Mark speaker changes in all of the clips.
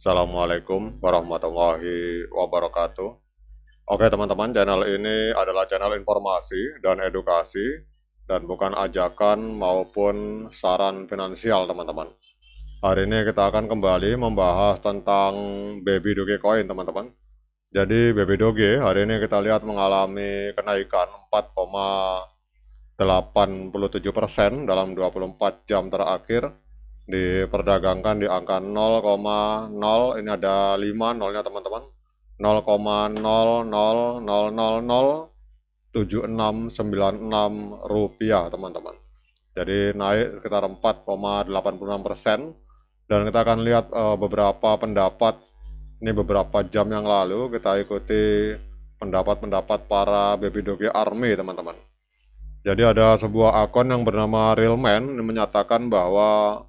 Speaker 1: Assalamualaikum warahmatullahi wabarakatuh. Oke teman-teman, channel ini adalah channel informasi dan edukasi dan bukan ajakan maupun saran finansial teman-teman. Hari ini kita akan kembali membahas tentang Baby Doge Coin teman-teman. Jadi Baby Doge hari ini kita lihat mengalami kenaikan 4,87% dalam 24 jam terakhir, diperdagangkan di angka 0,0, ini ada 5 nolnya teman-teman, 0,00007696 rupiah teman-teman. Jadi naik sekitar 4,86%. Dan kita akan lihat beberapa pendapat, ini beberapa jam yang lalu kita ikuti pendapat-pendapat para Baby Doge Army teman-teman. Jadi ada sebuah akun yang bernama Realman yang menyatakan bahwa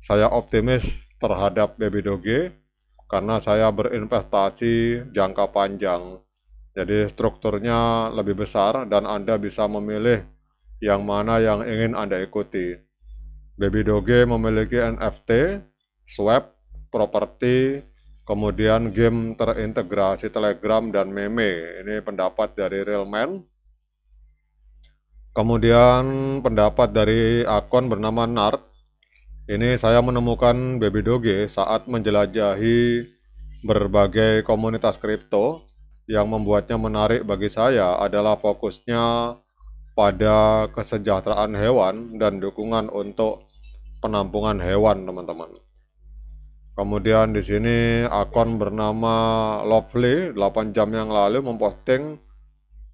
Speaker 1: saya optimis terhadap Baby Doge karena saya berinvestasi jangka panjang. Jadi strukturnya lebih besar dan Anda bisa memilih yang mana yang ingin Anda ikuti. Baby Doge memiliki NFT, swap, properti, kemudian game terintegrasi Telegram dan meme. Ini pendapat dari Realman. Kemudian pendapat dari akun bernama Nard. Ini saya menemukan Baby Doge saat menjelajahi berbagai komunitas kripto. Yang membuatnya menarik bagi saya adalah fokusnya pada kesejahteraan hewan dan dukungan untuk penampungan hewan, teman-teman. Kemudian di sini akun bernama Lovely 8 jam yang lalu memposting,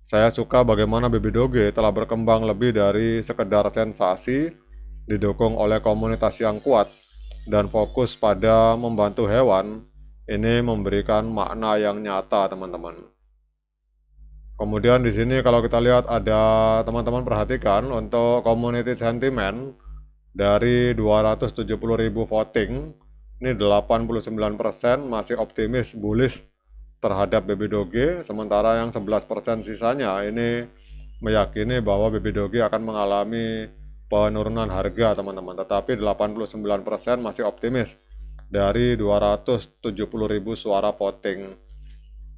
Speaker 1: saya suka bagaimana Baby Doge telah berkembang lebih dari sekedar sensasi, didukung oleh komunitas yang kuat dan fokus pada membantu hewan. Ini memberikan makna yang nyata, teman-teman. Kemudian di sini kalau kita lihat ada, teman-teman perhatikan untuk community sentiment dari 270.000 voting, ini 89% masih optimis bullish terhadap Baby Doge, sementara yang 11% sisanya ini meyakini bahwa Baby Doge akan mengalami penurunan harga, teman-teman. Tetapi 89% masih optimis dari 270.000 suara voting.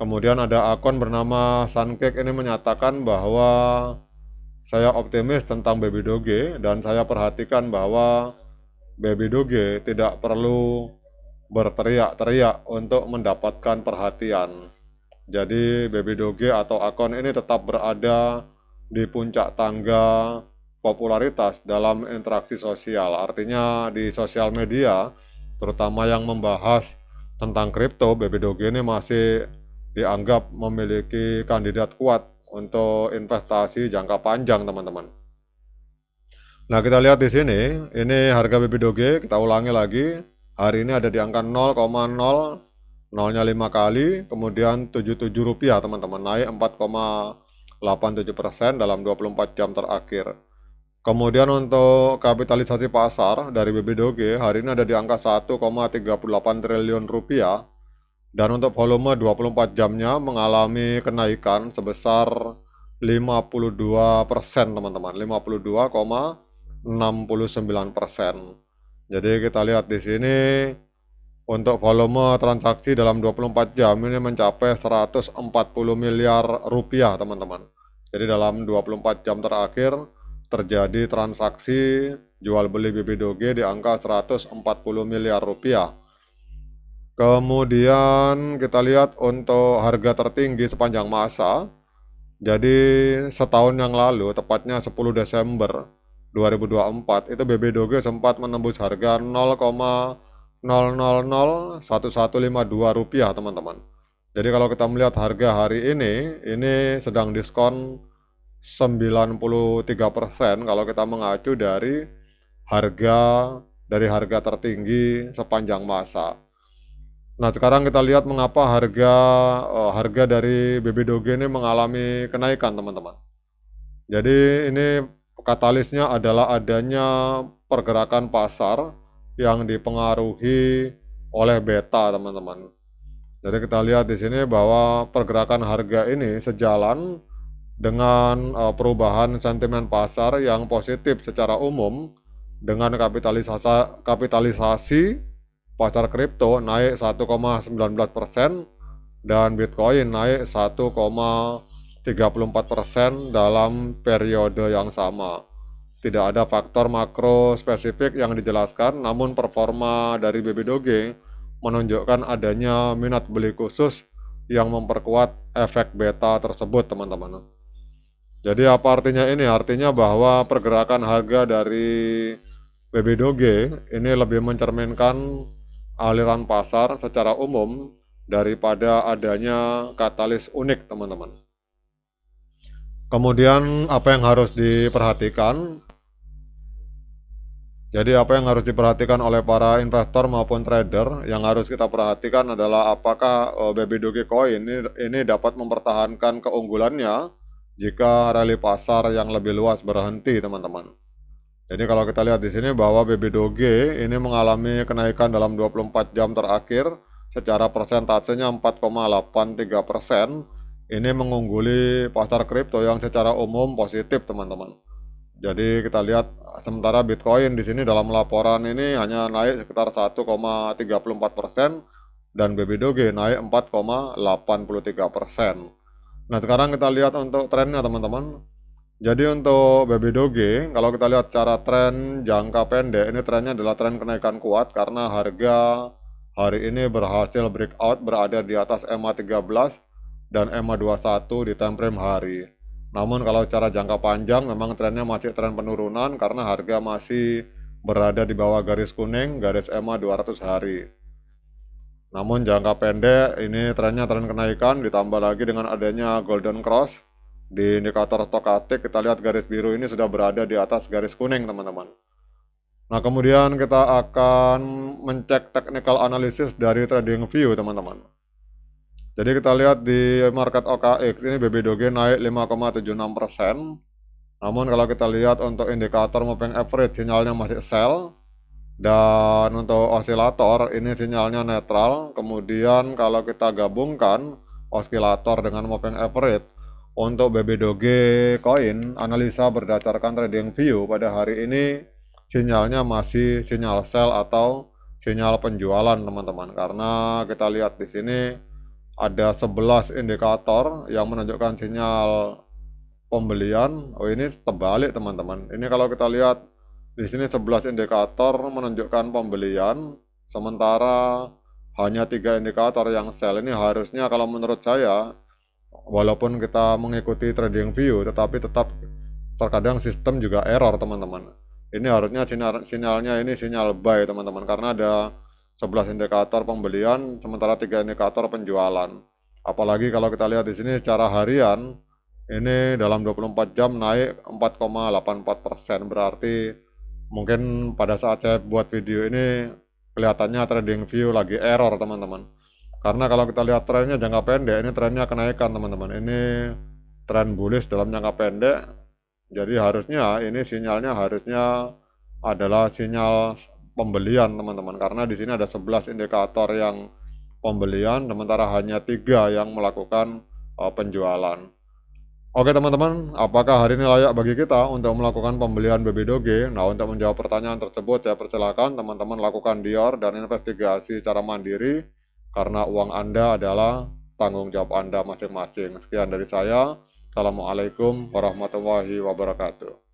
Speaker 1: Kemudian ada akun bernama Suncake ini menyatakan bahwa saya optimis tentang Baby Doge dan saya perhatikan bahwa Baby Doge tidak perlu berteriak-teriak untuk mendapatkan perhatian. Jadi Baby Doge atau akun ini tetap berada di puncak tangga popularitas dalam interaksi sosial. Artinya di sosial media, terutama yang membahas tentang kripto, Baby Doge ini masih dianggap memiliki kandidat kuat untuk investasi jangka panjang, teman-teman. Nah, kita lihat di sini, ini harga Baby Doge, kita ulangi lagi. Hari ini ada di angka 0,0, nolnya 5 kali, kemudian 77 rupiah, teman-teman, naik 4,87% dalam 24 jam terakhir. Kemudian untuk kapitalisasi pasar dari Baby Doge, hari ini ada di angka 1,38 triliun rupiah. Dan untuk volume 24 jamnya mengalami kenaikan sebesar 52%, teman-teman, 52,69%. Jadi kita lihat di sini untuk volume transaksi dalam 24 jam ini mencapai 140 miliar rupiah, teman-teman. Jadi dalam 24 jam terakhir terjadi transaksi jual beli Baby Doge di angka 140 miliar rupiah. Kemudian kita lihat untuk harga tertinggi sepanjang masa. Jadi setahun yang lalu, tepatnya 10 Desember 2024, itu Baby Doge sempat menembus harga 0,001152 rupiah, teman-teman. Jadi kalau kita melihat harga hari ini sedang diskon 93% kalau kita mengacu dari harga tertinggi sepanjang masa. Nah, sekarang kita lihat mengapa harga dari Baby Doge ini mengalami kenaikan, teman-teman. Jadi ini katalisnya adalah adanya pergerakan pasar yang dipengaruhi oleh beta, teman-teman. Jadi kita lihat di sini bahwa pergerakan harga ini sejalan dengan perubahan sentimen pasar yang positif secara umum dengan kapitalisasi pasar kripto naik 1,19% dan Bitcoin naik 1,34% dalam periode yang sama. Tidak ada faktor makro spesifik yang dijelaskan, namun performa dari BB Doge menunjukkan adanya minat beli khusus yang memperkuat efek beta tersebut, teman-teman. Jadi apa artinya ini? Artinya bahwa pergerakan harga dari BB Doge ini lebih mencerminkan aliran pasar secara umum daripada adanya katalis unik, teman-teman. Kemudian apa yang harus diperhatikan? Jadi apa yang harus diperhatikan oleh para investor maupun trader? Yang harus kita perhatikan adalah apakah BB Dogecoin ini dapat mempertahankan keunggulannya jika rally pasar yang lebih luas berhenti, teman-teman. Jadi kalau kita lihat di sini bahwa BB Doge ini mengalami kenaikan dalam 24 jam terakhir secara persentasenya 4,83%. Ini mengungguli pasar kripto yang secara umum positif, teman-teman. Jadi kita lihat sementara Bitcoin di sini dalam laporan ini hanya naik sekitar 1,34% dan BB Doge naik 4,83%. Nah, sekarang kita lihat untuk trennya, teman-teman. Jadi untuk BB Doge, kalau kita lihat secara tren jangka pendek, ini trennya adalah tren kenaikan kuat karena harga hari ini berhasil breakout berada di atas EMA 13 dan EMA 21 di time frame hari. Namun kalau secara jangka panjang memang trennya masih tren penurunan karena harga masih berada di bawah garis kuning, garis EMA 200 hari. Namun jangka pendek ini trennya tren kenaikan, ditambah lagi dengan adanya golden cross. Di indikator stochastic kita lihat garis biru ini sudah berada di atas garis kuning, teman-teman. Nah, kemudian kita akan mencek technical analysis dari TradingView, teman-teman. Jadi kita lihat di market OKX ini BB Doge naik 5,76%. Namun kalau kita lihat untuk indikator moving average sinyalnya masih sell. Dan untuk osilator ini sinyalnya netral. Kemudian kalau kita gabungkan osilator dengan moving average, untuk BB Dogecoin, analisa berdasarkan TradingView pada hari ini sinyalnya masih sinyal sell atau sinyal penjualan, teman-teman. Karena kita lihat di sini ada 11 indikator yang menunjukkan sinyal pembelian. Oh, ini terbalik, teman-teman. Ini kalau kita lihat di sini 11 indikator menunjukkan pembelian, sementara hanya 3 indikator yang sell. Ini harusnya kalau menurut saya, walaupun kita mengikuti TradingView, tetapi tetap terkadang sistem juga error, teman-teman. Ini harusnya sinyalnya ini sinyal buy, teman-teman, karena ada 11 indikator pembelian, sementara 3 indikator penjualan. Apalagi kalau kita lihat di sini secara harian, ini dalam 24 jam naik 4,84%. Berarti mungkin pada saat saya buat video ini kelihatannya TradingView lagi error, teman-teman. Karena kalau kita lihat trennya jangka pendek, ini trennya kenaikan, teman-teman. Ini tren bullish dalam jangka pendek. Jadi harusnya ini sinyalnya harusnya adalah sinyal pembelian, teman-teman. Karena di sini ada 11 indikator yang pembelian, sementara hanya 3 yang melakukan penjualan. Oke, teman-teman, apakah hari ini layak bagi kita untuk melakukan pembelian BB Doge? Nah, untuk menjawab pertanyaan tersebut, saya persilakan teman-teman lakukan dior dan investigasi secara mandiri. Karena uang Anda adalah tanggung jawab Anda masing-masing. Sekian dari saya. Assalamualaikum warahmatullahi wabarakatuh.